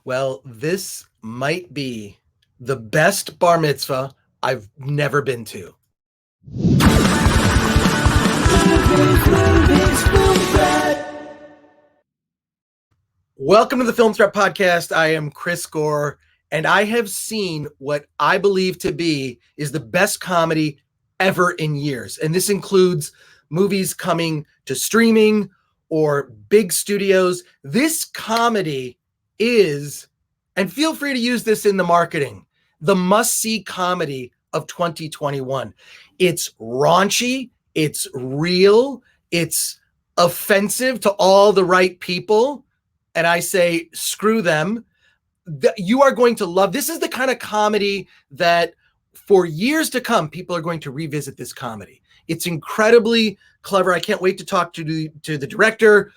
Well, this might be the best bar mitzvah I've never been to. Welcome to the Film Threat Podcast. I am Chris Gore, and I have seen what I believe to be is the best comedy ever in years. And this includes movies coming to streaming or big studios. This comedy is, and feel free to use this in the marketing, the must-see comedy of 2021. It's raunchy, it's real, it's offensive to all the right people, and I say, screw them. You are going to love. This is the kind of comedy that for years to come, people are going to revisit this comedy. It's incredibly clever. I can't wait to talk to the director,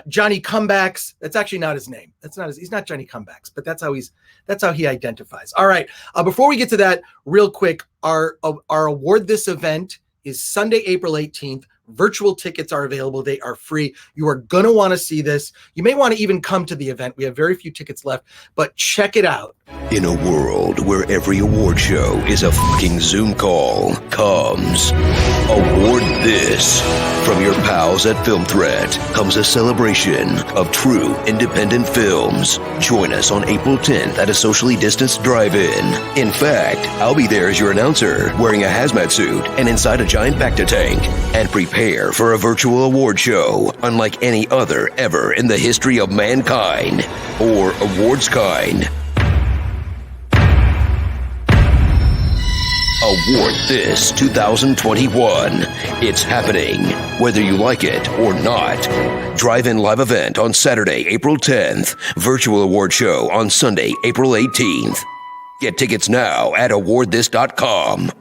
Johnny Comebacks. That's actually not his name. He's not Johnny Comebacks, but that's how he identifies. All right. Before we get to that, real quick, our award this event is Sunday, April 18th. Virtual tickets are available. They are free. You are going to want to see this. You may want to even come to the event. We have very few tickets left, but check it out. In a world where every award show is a fucking Zoom call, comes Award This. From your pals at Film Threat comes a celebration of true independent films. Join us on April 10th at a socially distanced drive-in. In fact, I'll be there as your announcer, wearing a hazmat suit and inside a giant Bacta tank. And prepare for a virtual award show unlike any other ever in the history of mankind, or awards kind. Award This 2021. It's happening, whether you like it or not. Drive-in live event on Saturday, April 10th. Virtual award show on Sunday, April 18th. Get tickets now at awardthis.com.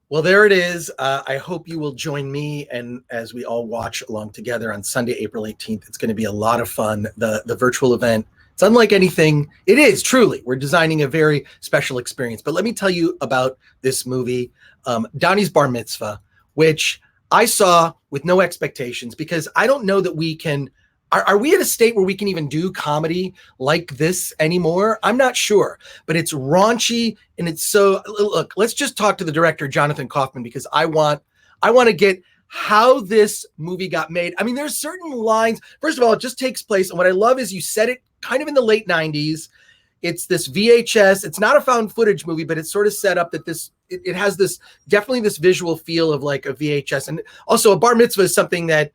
Well, there it is. I hope you will join me, and as we all watch along together on Sunday, April 18th. It's going to be a lot of fun. The virtual event, it's unlike anything. It is, truly. We're designing a very special experience. But let me tell you about this movie, Donnie's Bar Mitzvah, which I saw with no expectations, because I don't know that we can. Are we at a state where we can even do comedy like this anymore? I'm not sure, but it's raunchy, and it's so, look, let's just talk to the director, Jonathan Kaufman, because I want to get how this movie got made. I mean, there's certain lines. First of all, it just takes place, and what I love is you said it kind of in the late 90s. It's this VHS. It's not a found footage movie, but it's sort of set up that it has this, definitely this visual feel of like a VHS. And also a bar mitzvah is something that,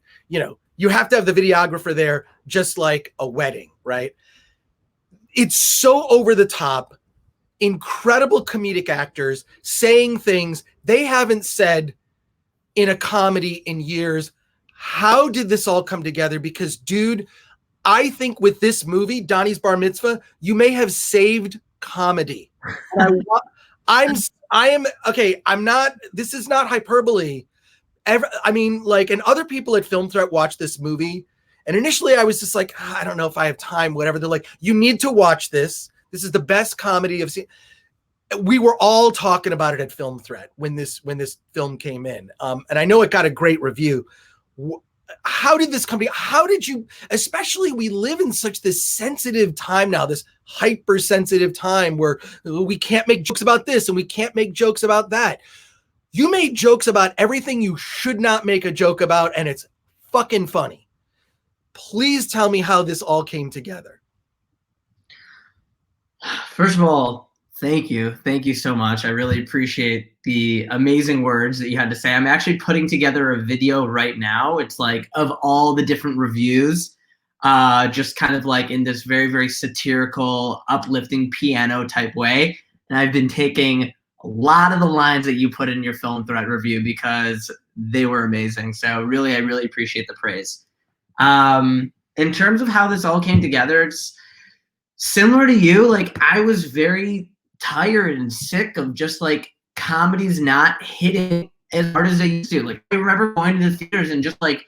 you have to have the videographer there, just like a wedding, right? It's so over the top, incredible comedic actors saying things they haven't said in a comedy in years. How did this all come together? Because, dude, I think with this movie, Donnie's Bar Mitzvah, you may have saved comedy. I am okay. I'm not. This is not hyperbole. And other people at Film Threat watched this movie, and initially I was just like, I don't know if I have time, whatever. They're like, you need to watch this. This is the best comedy I've seen. We were all talking about it at Film Threat when this film came in. And I know it got a great review. How did this come together? How did you, especially we live in such this sensitive time now, this hypersensitive time where we can't make jokes about this and we can't make jokes about that. You made jokes about everything you should not make a joke about, and it's fucking funny. Please tell me how this all came together. First of all, thank you. Thank you so much. I really appreciate the amazing words that you had to say. I'm actually putting together a video right now. It's like of all the different reviews, just kind of like in this very, very satirical, uplifting piano type way. And I've been taking a lot of the lines that you put in your Film Threat review because they were amazing. So I really appreciate the praise. In terms of how this all came together, it's similar to you. Like, I was very tired and sick of just like comedies not hitting as hard as they used to. Like, I remember going to the theaters and just like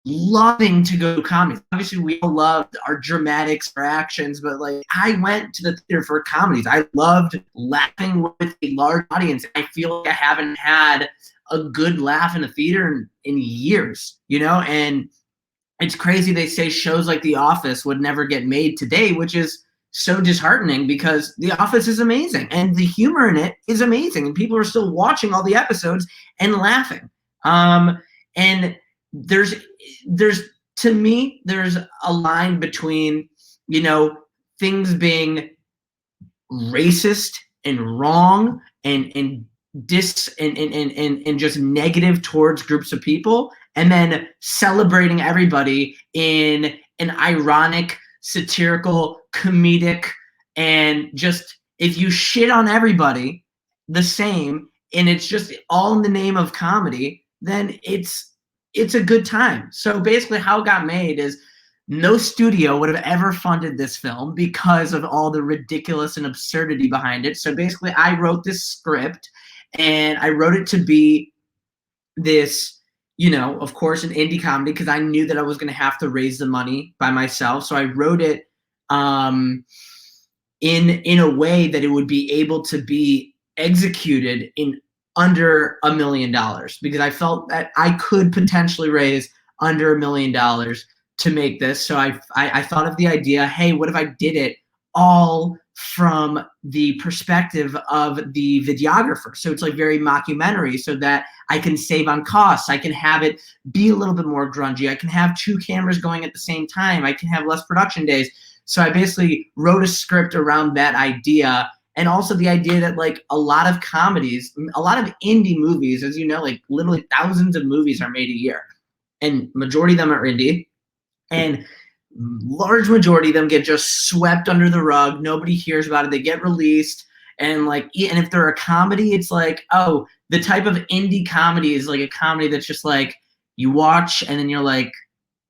loving to go to comedies. Obviously, we all loved our dramatics or actions, but like, I went to the theater for comedies. I loved laughing with a large audience. I feel like I haven't had a good laugh in a theater in years, you know? And it's crazy they say shows like The Office would never get made today, which is so disheartening because The Office is amazing and the humor in it is amazing and people are still watching all the episodes and laughing. And there's to me, there's a line between, you know, things being racist and wrong and just negative towards groups of people, and then celebrating everybody in an ironic, satirical, comedic, and just if you shit on everybody the same and it's just all in the name of comedy, then it's a good time. So basically how it got made is no studio would have ever funded this film because of all the ridiculous and absurdity behind it. So basically I wrote this script and I wrote it to be this, you know, of course, an indie comedy because I knew that I was going to have to raise the money by myself. So I wrote it in a way that it would be able to be executed in under $1 million because I felt that I could potentially raise under $1 million to make this. So I thought of the idea, hey, what if I did it all from the perspective of the videographer? So it's like very mockumentary so that I can save on costs. I can have it be a little bit more grungy. I can have 2 cameras going at the same time. I can have less production days. So I basically wrote a script around that idea. And also the idea that like a lot of comedies, a lot of indie movies, as you know, like literally thousands of movies are made a year and majority of them are indie. And large majority of them get just swept under the rug. Nobody hears about it. They get released. And like, and if they're a comedy, it's like, oh, the type of indie comedy is like a comedy that's just like you watch and then you're like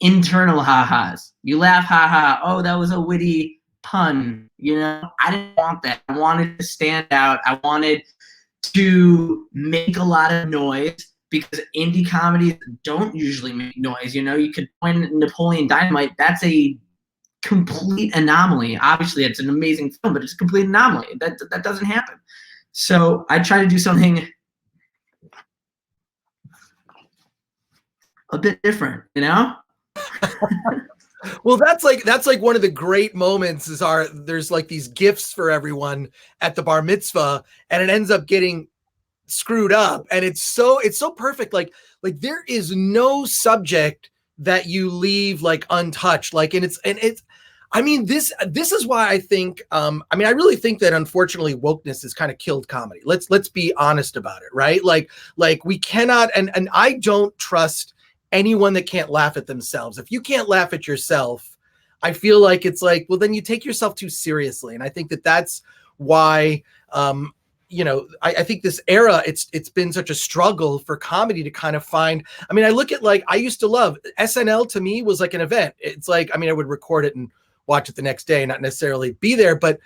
internal ha-has. You laugh, ha-ha. Oh, that was a witty pun. You know, I didn't want that. I wanted to stand out. I wanted to make a lot of noise because indie comedies don't usually make noise. You know, you could point at Napoleon Dynamite. That's a complete anomaly. Obviously, it's an amazing film, but it's a complete anomaly. That doesn't happen. So I try to do something a bit different, you know? Well, that's like one of the great moments is there's like these gifts for everyone at the bar mitzvah and it ends up getting screwed up and it's so perfect. Like there is no subject that you leave like untouched. Like, and it's, I mean, this is why I think, I mean, I really think that unfortunately wokeness has kind of killed comedy. Let's be honest about it. Right. Like we cannot, and I don't trust anyone that can't laugh at themselves. If you can't laugh at yourself, I feel like it's like, well, then you take yourself too seriously. And I think that that's why, you know, I think this era, it's been such a struggle for comedy to kind of find, I mean, I look at like, I used to love SNL to me was like an event. It's like, I mean, I would record it and watch it the next day, not necessarily be there, but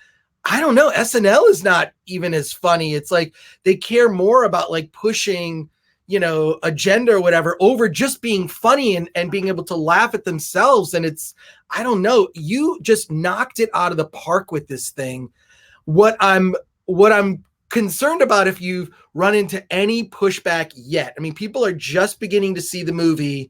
I don't know. SNL is not even as funny. It's like, they care more about like pushing, you know, agenda or whatever over just being funny and being able to laugh at themselves. And it's, I don't know, you just knocked it out of the park with this thing. What I'm concerned about if you've run into any pushback yet, I mean, people are just beginning to see the movie.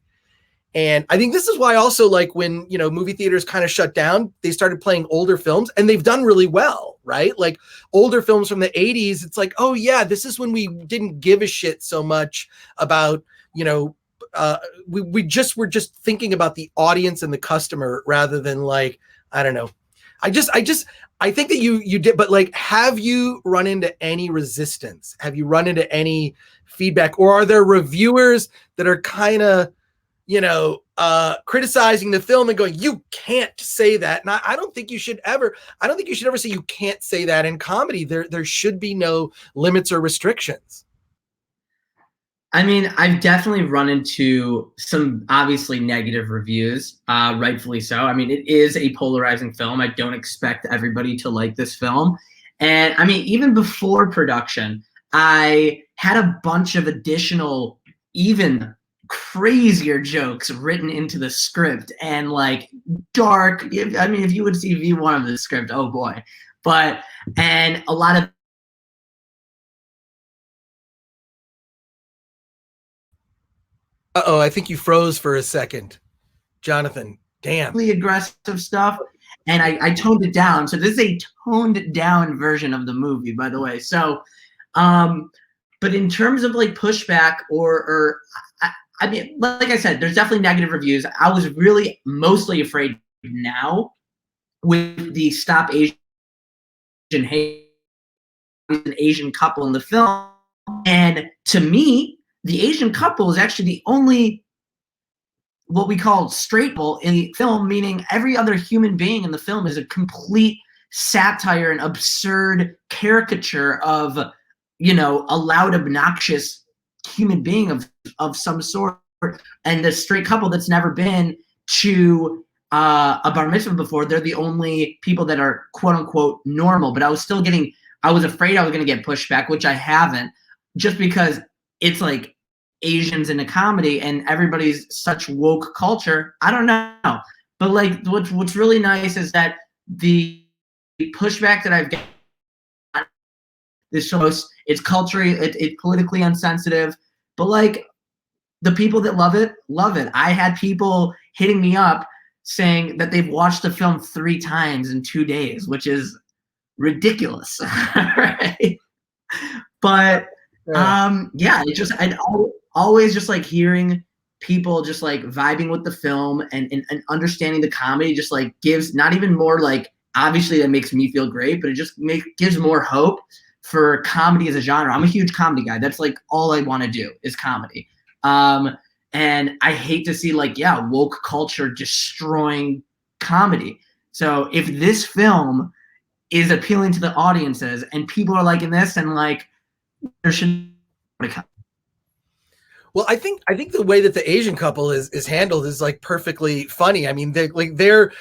And I think this is why also like when, you know, movie theaters kind of shut down, they started playing older films and they've done really well, right? Like older films from the 80s, it's like, oh yeah, this is when we didn't give a shit so much about, you know, we were just thinking about the audience and the customer rather than like, I don't know. I think that you did, but like, have you run into any resistance? Have you run into any feedback, or are there reviewers that are kind of, you know, criticizing the film and going, you can't say that? And I don't think you should ever say you can't say that in comedy. There should be no limits or restrictions. I mean, I've definitely run into some obviously negative reviews, rightfully so. I mean, it is a polarizing film. I don't expect everybody to like this film. And I mean, even before production, I had a bunch of additional, even crazier jokes written into the script and like dark. I mean, if you would see V1 of the script, oh boy. And a lot of. Uh-oh, I think you froze for a second. Jonathan, damn. Really aggressive stuff, and I toned it down. So this is a toned down version of the movie, by the way. So, but in terms of like pushback or I mean, like I said, there's definitely negative reviews. I was really mostly afraid now with the Stop Asian Hate, an Asian couple in the film. And to me, the Asian couple is actually the only what we call straight couple in the film, meaning every other human being in the film is a complete satire and absurd caricature of, you know, a loud, obnoxious human being of some sort. And the straight couple that's never been to a bar mitzvah before, they're the only people that are quote unquote normal. But I was afraid I was going to get pushback, which I haven't, just because it's like Asians in a comedy and everybody's such woke culture. I don't know. But like what's really nice is that the pushback that I've got, this shows it's culturally, it's politically insensitive, but like the people that love it, love it. I had people hitting me up saying that they've watched the film 3 times in 2 days, which is ridiculous. Right? But yeah, it just, I'd always just like hearing people just like vibing with the film and understanding the comedy just like gives not even more, like, obviously that makes me feel great, but it just gives more hope for comedy as a genre. I'm a huge comedy guy. That's like all I want to do is comedy. And I hate to see like, yeah, woke culture destroying comedy. So if this film is appealing to the audiences and people are liking this, and like there should. Well, I think the way that the Asian couple is handled is like perfectly funny. I mean, their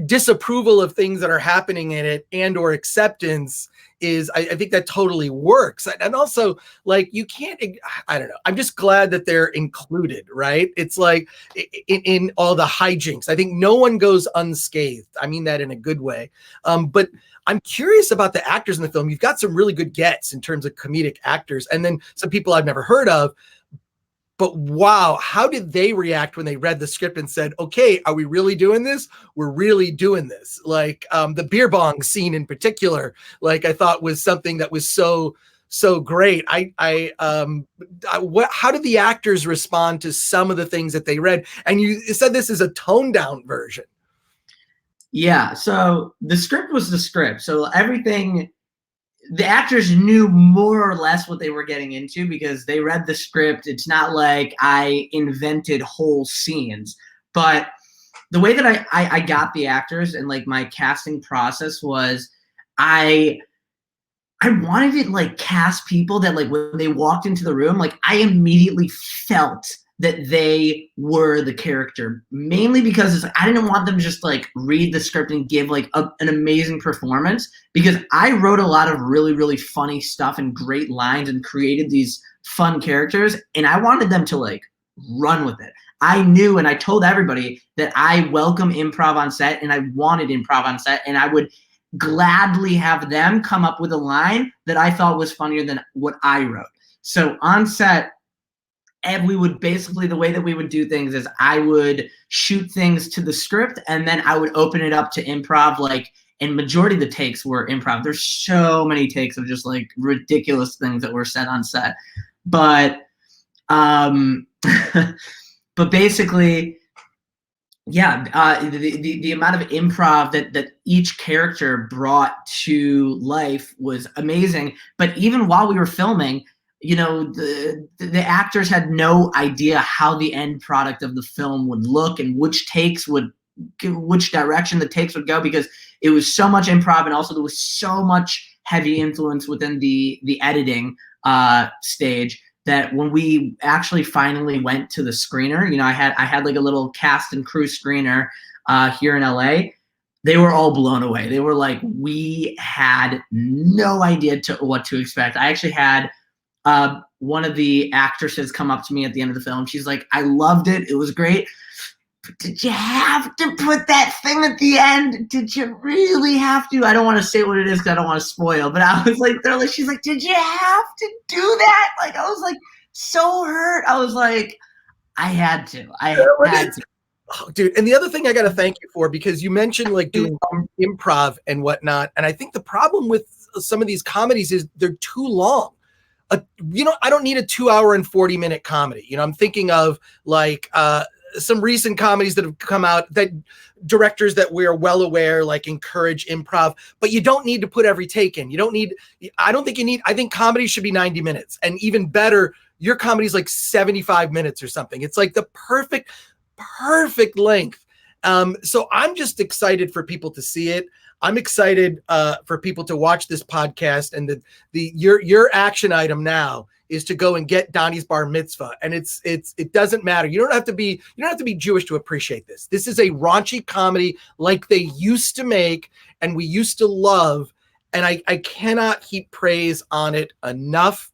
disapproval of things that are happening in it and or acceptance is, I think that totally works. And also, like, you can't, I don't know. I'm just glad that they're included, right? It's like in all the hijinks. I think no one goes unscathed. I mean that in a good way. But I'm curious about the actors in the film. You've got some really good gets in terms of comedic actors, and then some people I've never heard of. But wow, how did they react when they read the script and said, okay, are we really doing this? We're really doing this. Like the beer bong scene in particular, like I thought was something that was so great. How did the actors respond to some of the things that they read? And you said this is a toned down version. Yeah, so the script was the script. So everything, the actors knew more or less what they were getting into because they read the script. It's not like I invented whole scenes. But the way that I got the actors and like my casting process was I wanted to like cast people that like when they walked into the room, like I immediately felt that they were the character, mainly because I didn't want them to just like read the script and give like an amazing performance, because I wrote a lot of really, really funny stuff and great lines and created these fun characters, and I wanted them to like run with it. I knew, and I told everybody that I welcome improv on set and I wanted improv on set, and I would gladly have them come up with a line that I thought was funnier than what I wrote. So on set, and we would basically, the way that we would do things is I would shoot things to the script and then I would open it up to improv, like, and majority of the takes were improv. There's so many takes of just like ridiculous things that were said on set. But but basically, yeah, the amount of improv that each character brought to life was amazing. But even while we were filming, you know, the actors had no idea how the end product of the film would look and which direction the takes would go, because it was so much improv, and also there was so much heavy influence within the editing stage that when we actually finally went to the screener, you know, I had like a little cast and crew screener here in LA. They were all blown away. They were like, we had no idea what to expect. I actually had one of the actresses come up to me at the end of the film. She's like, I loved it. It was great. But did you have to put that thing at the end? Did you really have to? I don't want to say what it is because I don't want to spoil. But I was like, she's like, did you have to do that? Like, I was like so hurt. I was like, I had to. I had to. Oh, dude. And the other thing I got to thank you for, because you mentioned like doing improv and whatnot. And I think the problem with some of these comedies is they're too long. I don't need a 2 hour and 40-minute comedy. I'm thinking of like some recent comedies that have come out that directors that we're well aware like encourage improv, but you don't need to put every take in. I think comedy should be 90 minutes, and even better, your comedy is like 75 minutes or something. It's like the perfect length. So I'm just excited for people to see it. I'm excited for people to watch this podcast, and your action item now is to go and get Donnie's bar mitzvah. And it doesn't matter. You don't have to be Jewish to appreciate this. This is a raunchy comedy like they used to make and we used to love. And I cannot heap praise on it enough.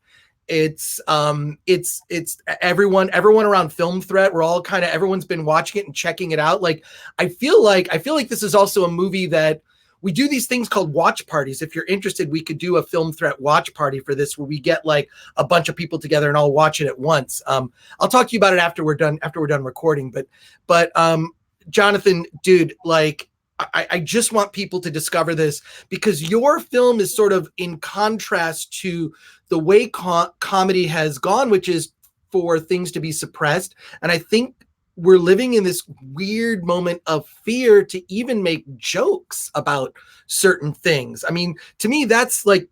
It's everyone around Film Threat. We're all everyone's been watching it and checking it out. Like, I feel like this is also a movie that we do these things called watch parties. If you're interested, we could do a Film Threat watch party for this, where we get like a bunch of people together and all watch it at once. I'll talk to you about it after we're done recording. But Jonathan, dude, like, I just want people to discover this, because your film is sort of in contrast to the way comedy has gone, which is for things to be suppressed. And I think we're living in this weird moment of fear to even make jokes about certain things. I mean, to me, that's like,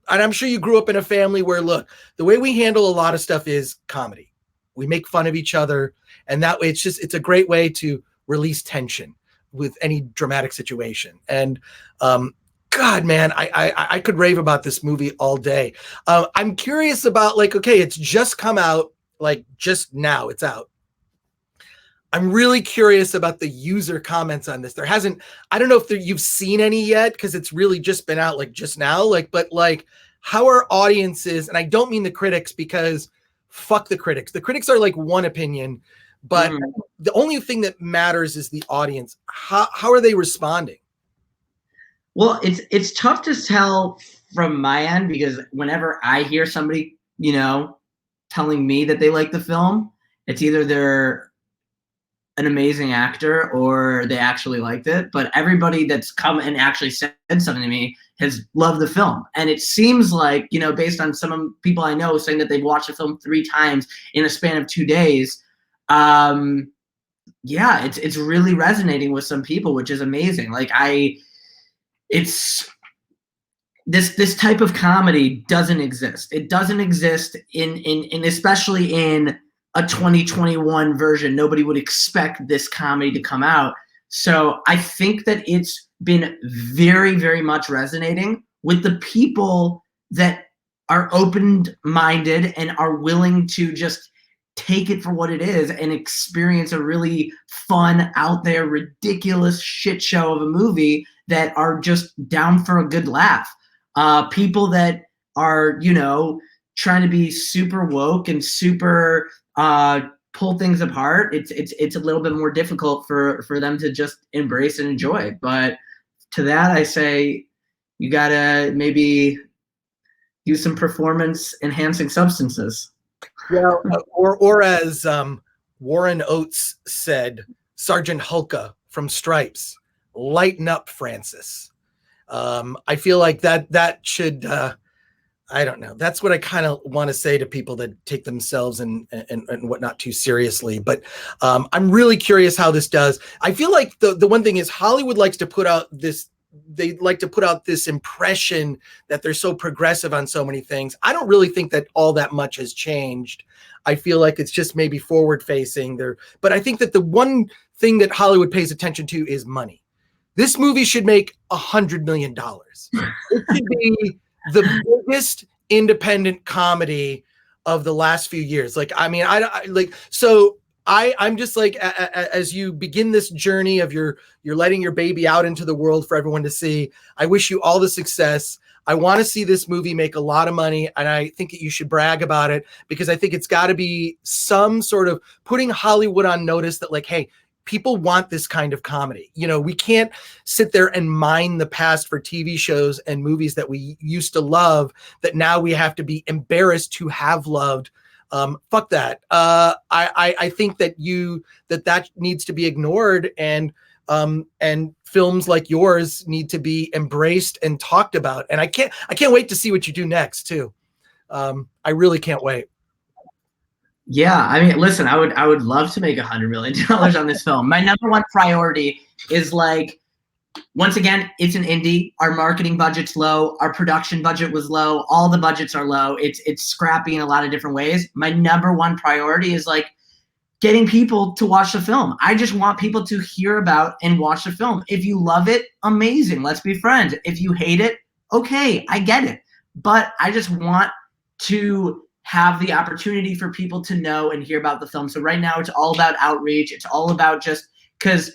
and I'm sure you grew up in a family where, look, the way we handle a lot of stuff is comedy. We make fun of each other, and that way it's a great way to release tension with any dramatic situation. And God, man, I could rave about this movie all day. I'm curious about, like, okay, it's just come out, like just now it's out. I'm really curious about the user comments on this. I don't know if you've seen any yet, because it's really just been out like just now. But how are audiences, and I don't mean the critics, because fuck the critics. The critics are like one opinion, but the only thing that matters is the audience. How are they responding? Well, it's tough to tell from my end, because whenever I hear somebody, telling me that they like the film, it's either they're an amazing actor or they actually liked it. But everybody that's come and actually said something to me has loved the film. And it seems like, based on some people I know saying that they've watched the film 3 times in a span of 2 days, it's really resonating with some people, which is amazing. Like, this type of comedy doesn't exist. It doesn't exist in especially in a 2021 version. Nobody would expect this comedy to come out. So I think that it's been very, very much resonating with the people that are open-minded and are willing to just take it for what it is and experience a really fun, out there, ridiculous shit show of a movie that are just down for a good laugh. People that are, trying to be super woke and super pull things apart, it's a little bit more difficult for them to just embrace and enjoy. But to that, I say you gotta maybe use some performance enhancing substances. Yeah, or as Warren Oates said, Sergeant Hulka from Stripes, lighten up, Francis. I feel like that should I don't know. That's what I kind of want to say to people that take themselves and whatnot too seriously. But I'm really curious how this does. I feel like the one thing is Hollywood likes to put out this. They like to put out this impression that they're so progressive on so many things. I don't really think that all that much has changed. I feel like it's just maybe forward facing there. But I think that the one thing that Hollywood pays attention to is money. This movie should make $100 million. It should be the biggest independent comedy of the last few years. Like, I mean, I'm just like, as you begin this journey of you're letting your baby out into the world for everyone to see, I wish you all the success. I want to see this movie make a lot of money, and I think that you should brag about it, because I think it's got to be some sort of putting Hollywood on notice that, like, hey, people want this kind of comedy. We can't sit there and mine the past for TV shows and movies that we used to love, that now we have to be embarrassed to have loved. Fuck that. I think that that needs to be ignored, and films like yours need to be embraced and talked about. And I can't wait to see what you do next too. I really can't wait. Yeah, I mean, listen, I would love to make $100 million on this film. My number one priority is, like, once again, it's an indie. Our marketing budget's low. Our production budget was low. All the budgets are low. It's scrappy in a lot of different ways. My number one priority is, like, getting people to watch the film. I just want people to hear about and watch the film. If you love it, amazing. Let's be friends. If you hate it, okay, I get it. But I just want to have the opportunity for people to know and hear about the film. So right now it's all about outreach. It's all about just, because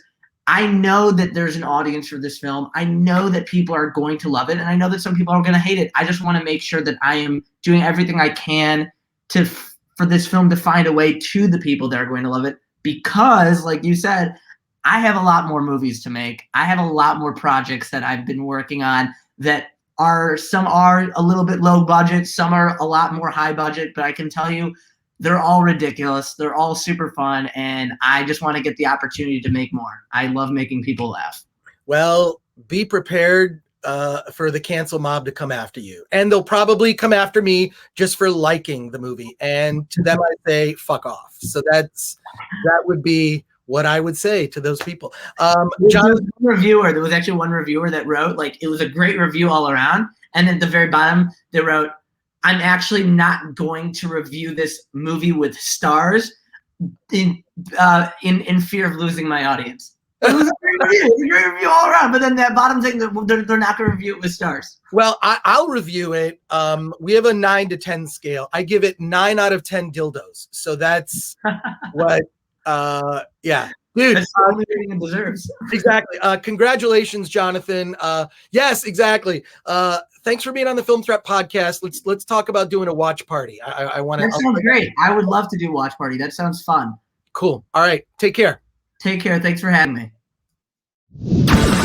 I know that there's an audience for this film. I know that people are going to love it, and I know that some people are going to hate it. I just want to make sure that I am doing everything I can for this film to find a way to the people that are going to love it, because, like you said, I have a lot more movies to make. I have a lot more projects that I've been working on that some are a little bit low budget, some are a lot more high budget, but I can tell you they're all ridiculous. They're all super fun, and I just want to get the opportunity to make more. I love making people laugh. Well, be prepared for the cancel mob to come after you, and they'll probably come after me just for liking the movie, and to them I say fuck off. So that would be what I would say to those people. Jonathan, there was actually one reviewer that wrote, like, it was a great review all around, and at the very bottom they wrote, I'm actually not going to review this movie with stars in fear of losing my audience. It was a great review all around, but then that bottom thing, they're not going to review it with stars. Well, I'll review it. We have a 9 to 10 scale. I give it 9 out of 10 dildos. So that's what, yeah. Dude, that's all it deserves. Exactly. Congratulations, Jonathan. Yes, exactly. Thanks for being on the Film Threat podcast. Let's talk about doing a watch party. I want to. That sounds great. I would love to do watch party. That sounds fun. Cool. All right. Take care. Take care. Thanks for having me.